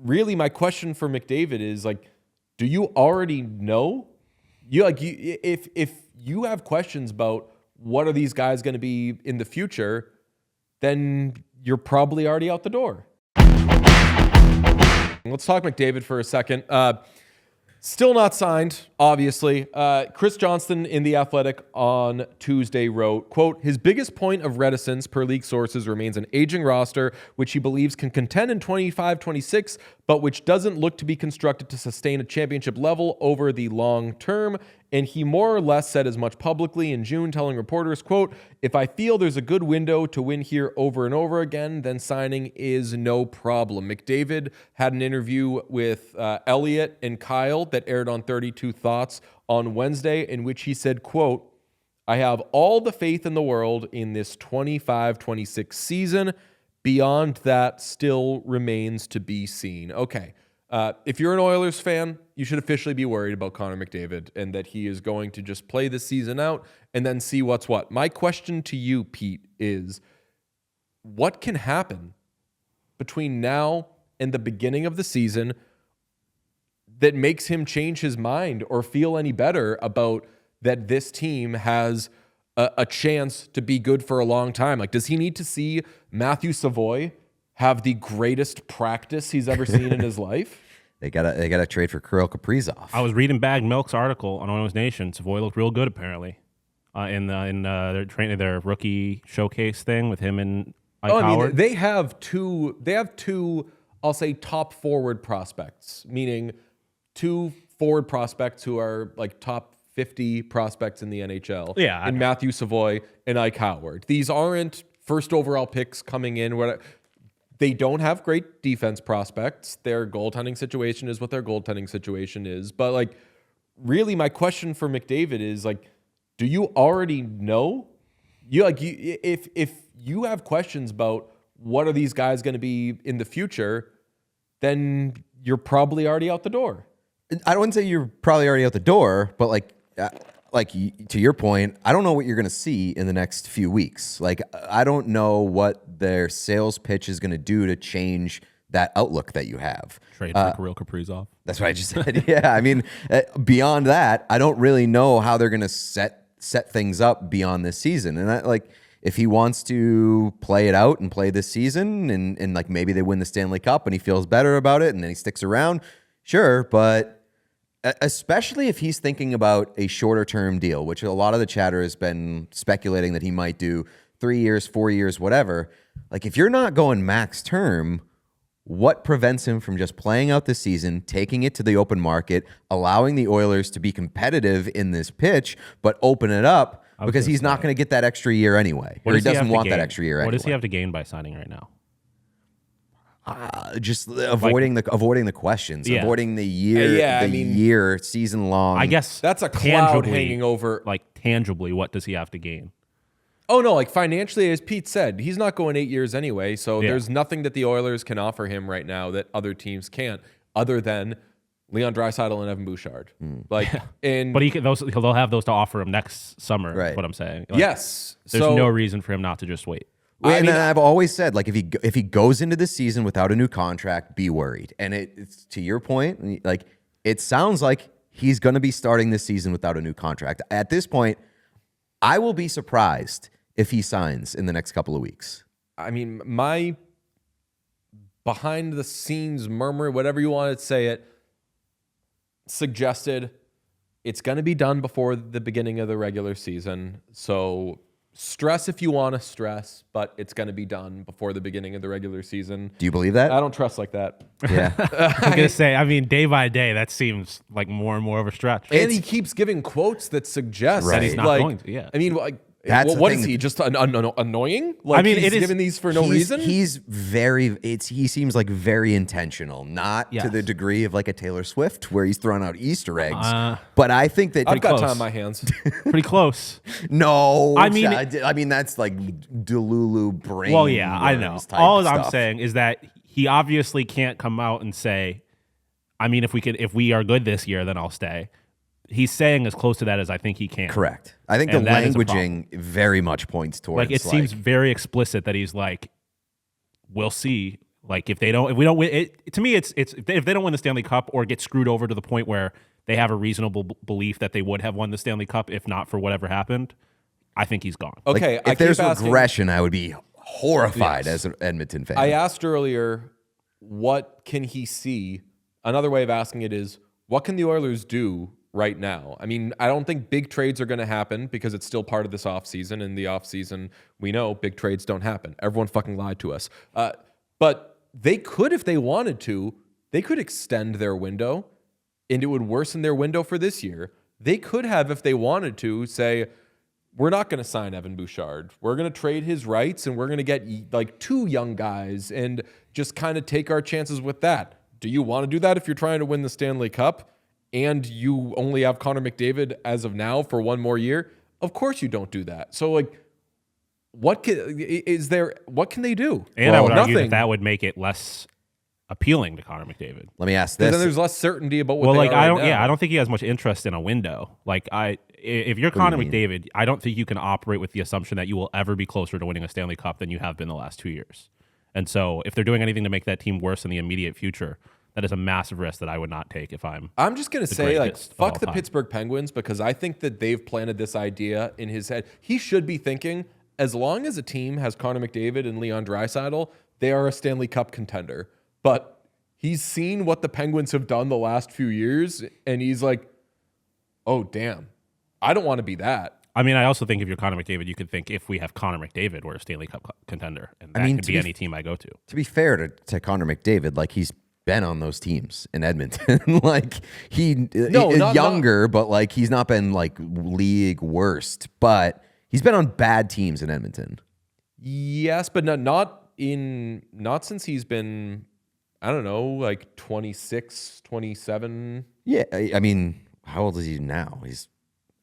really my question for McDavid is like, do you already know? If you have questions about what are these guys going to be in the future, then you're probably already out the door. Let's talk McDavid for a second. Still not signed, obviously. Chris Johnston in The Athletic on Tuesday wrote, quote, his biggest point of reticence per league sources remains an aging roster, which he believes can contend in 25-26, but which doesn't look to be constructed to sustain a championship level over the long term. And he more or less said as much publicly in June, telling reporters, quote, if I feel there's a good window to win here over and over again, then signing is no problem. McDavid had an interview with Elliot and Kyle that aired on 32 Thoughts on Wednesday, in which he said, quote, I have all the faith in the world in this 25-26 season. Beyond that still remains to be seen. Okay. If you're an Oilers fan, you should officially be worried about Connor McDavid and that he is going to just play this season out and then see what's what. My question to you, Pete, is what can happen between now and the beginning of the season that makes him change his mind or feel any better about that this team has a chance to be good for a long time? Like, does he need to see Matthew Savoie have the greatest practice he's ever seen in his life? They gotta trade for Kirill Kaprizov. I was reading Bag Milk's article on Oilers Nation. Savoie looked real good apparently in their rookie showcase thing with him and Ike Howard. I mean, they have two, I'll say, top forward prospects, meaning two forward prospects who are like top 50 prospects in the NHL. Yeah, and Matthew Savoie and Ike Howard. These aren't first overall picks coming in. They don't have great defense prospects. Their goaltending situation is what their goaltending situation is. But like, really, my question for McDavid is like, do you already know? If you have questions about what are these guys going to be in the future, then you're probably already out the door. I wouldn't say you're probably already out the door, but like to your point, I don't know what you're going to see in the next few weeks. Like, I don't know what their sales pitch is going to do to change that outlook that you have. Trade for Kirill Kaprizov. That's what I just said. Yeah, I mean, beyond that, I don't really know how they're going to set things up beyond this season. And if he wants to play it out and play this season, and like maybe they win the Stanley Cup and he feels better about it, and then he sticks around, sure, but especially if he's thinking about a shorter term deal, which a lot of the chatter has been speculating that he might do 3 years, 4 years, whatever. Like, if you're not going max term, what prevents him from just playing out the season, taking it to the open market, allowing the Oilers to be competitive in this pitch, but open it up because he's not going to get that extra year anyway, or he doesn't want that extra year anyway. What does he have to gain by signing right now? Just avoiding the questions, avoiding the year, season long. I guess that's a cloud hanging over. Like, tangibly, what does he have to gain? Oh no, like financially, as Pete said, he's not going 8 years anyway. So there's nothing that the Oilers can offer him right now that other teams can't, other than Leon Draisaitl and Evan Bouchard. But they'll have those to offer him next summer. Right. Is what I'm saying. Like, yes, there's no reason for him not to just wait. I've always said, like, if he goes into this season without a new contract, be worried. And it's to your point, like, it sounds like he's going to be starting this season without a new contract. At this point, I will be surprised if he signs in the next couple of weeks. I mean, my behind the scenes murmur, whatever you want to say it, suggested it's going to be done before the beginning of the regular season. So stress if you want to stress, but it's going to be done before the beginning of the regular season. Do you believe that? I don't trust like that. Yeah. I'm going to say, I mean, day by day, that seems like more and more of a stretch. And he keeps giving quotes that suggest that he's not going to. Yeah. I mean, like, what is he? Just annoying? Like, I mean, he's giving these for no reason? He seems like very intentional, not to the degree of like a Taylor Swift where he's throwing out Easter eggs. But I think that I've got time on my hands. Pretty close. No, I mean that's like Delulu brain. Well, yeah, I know. All stuff. I'm saying is that he obviously can't come out and say, I mean, if we are good this year, then I'll stay. He's saying as close to that as I think he can. Correct. I think the languaging very much points towards. Like, it seems very explicit that he's like, we'll see. Like if we don't win it, to me, it's if they don't win the Stanley Cup or get screwed over to the point where they have a reasonable belief that they would have won the Stanley Cup if not for whatever happened, I think he's gone. Okay, Like, if there's regression, I would be horrified as an Edmonton fan. I asked earlier, what can he see? Another way of asking it is, what can the Oilers do right now? I mean, I don't think big trades are going to happen because it's still part of this offseason. And the offseason, we know big trades don't happen. Everyone fucking lied to us. But they could, if they wanted to, they could extend their window and it would worsen their window for this year. They could have, if they wanted to, say, we're not going to sign Evan Bouchard. We're going to trade his rights and we're going to get like 2 young guys and just kind of take our chances with that. Do you want to do that if you're trying to win the Stanley Cup and you only have Connor McDavid as of now for 1 more year? Of course you don't do that. So like, what can they do? And I would argue that would make it less appealing to Connor McDavid. Let me ask this. Then there's less certainty about what. Well, they like are right now. I don't think he has much interest in a window. Like if you're Connor McDavid, I don't think you can operate with the assumption that you will ever be closer to winning a Stanley Cup than you have been the last 2 years. And so if they're doing anything to make that team worse in the immediate future, that is a massive risk that I would not take if I'm just going to say, like, fuck the Pittsburgh Penguins, because I think that they've planted this idea in his head. He should be thinking, as long as a team has Connor McDavid and Leon Draisaitl, they are a Stanley Cup contender. But he's seen what the Penguins have done the last few years, and he's like, oh, damn, I don't want to be that. I mean, I also think if you're Connor McDavid, you could think if we have Connor McDavid, we're a Stanley Cup contender. And that could be any team I go to. To be fair to Connor McDavid, like, he's been on those teams in Edmonton. Like, younger, but like he's not been like league worst, but he's been on bad teams in Edmonton. Yes, but not since he's been, I don't know, like 26, 27. Yeah, I mean, how old is he now? He's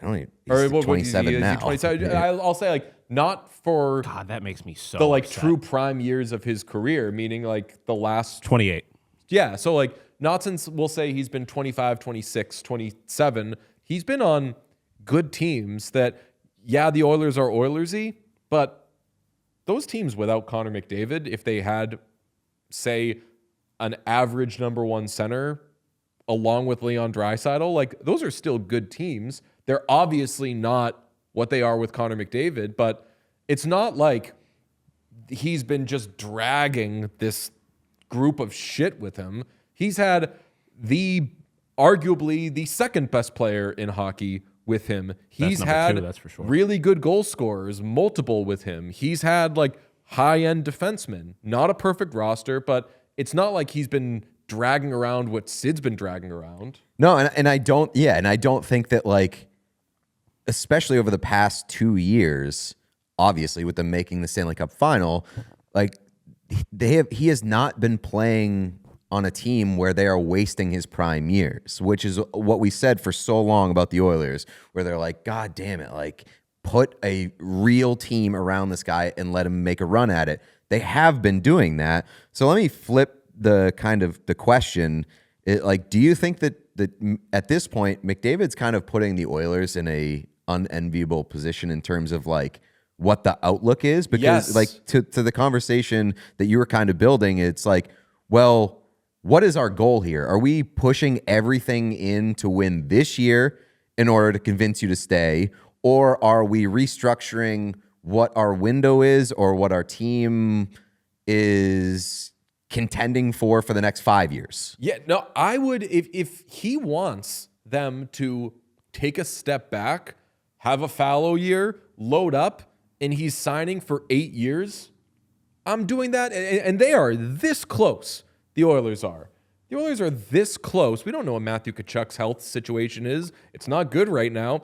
27 now. 27. I'll say, like, not for God, that makes me so the like upset. true prime years of his career, meaning like the last 28. Yeah, so like not since, we'll say he's been 25, 26, 27. He's been on good teams that, yeah, the Oilers are Oilersy, but those teams without Connor McDavid, if they had, say, an average number 1 center along with Leon Draisaitl, like, those are still good teams. They're obviously not what they are with Connor McDavid, but it's not like he's been just dragging this group of shit with him. He's had arguably the second best player in hockey with him. He's had 2, that's for sure. Really good goal scorers, multiple with him. He's had like high-end defensemen. Not a perfect roster, but it's not like he's been dragging around what Sid's been dragging around. No, and I don't think that, like, especially over the past 2 years, obviously with them making the Stanley Cup final, like, he has not been playing on a team where they are wasting his prime years, which is what we said for so long about the Oilers, where they're like, God damn it, like, put a real team around this guy and let him make a run at it. They have been doing that. So let me flip the question. Do you think that at this point, McDavid's kind of putting the Oilers in a unenviable position in terms of, like, what the outlook is? Because yes. Like to the conversation that you were kind of building, it's like, well, what is our goal here? Are we pushing everything in to win this year in order to convince you to stay? Or are we restructuring what our window is or what our team is contending for the next 5 years? Yeah, no, I would, if he wants them to take a step back, have a fallow year, load up, and he's signing for 8 years, I'm doing that. And they are this close. The Oilers are. The Oilers are this close. We don't know what Matthew Tkachuk's health situation is. It's not good right now.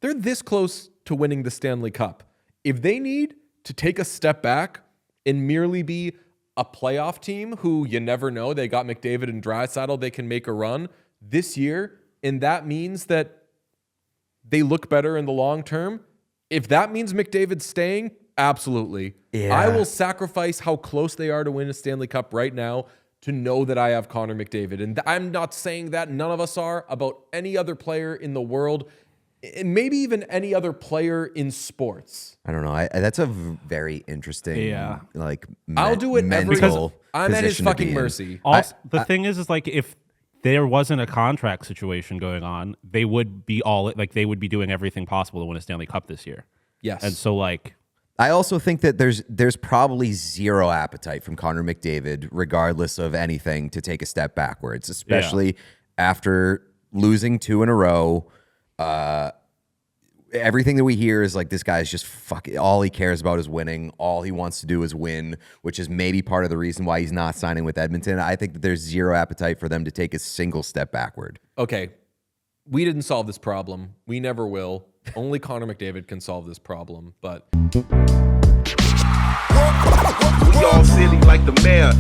They're this close to winning the Stanley Cup. If they need to take a step back and merely be a playoff team who you never know, they got McDavid and Draisaitl, they can make a run this year, and that means that they look better in the long term. If that means McDavid's staying, absolutely. Yeah. I will sacrifice how close they are to win a Stanley Cup right now to know that I have Connor McDavid. And I'm not saying that, none of us are, about any other player in the world. and maybe even any other player in sports. I don't know. That's a very interesting, I'll do it mental I'm at his position to be fucking in. mercy. Also, the thing is like if there wasn't a contract situation going on, they would be they would be doing everything possible to win a Stanley Cup this year. Yes. And so I also think that there's probably zero appetite from Connor McDavid, regardless of anything, to take a step backwards, especially after losing 2 in a row. Everything that we hear is like this guy's just all he cares about is winning. All he wants to do is win, which is maybe part of the reason why he's not signing with Edmonton. I think that there's zero appetite for them to take a single step backward. Okay. We didn't solve this problem. We never will. Only Connor McDavid can solve this problem, but We all silly like the mayor.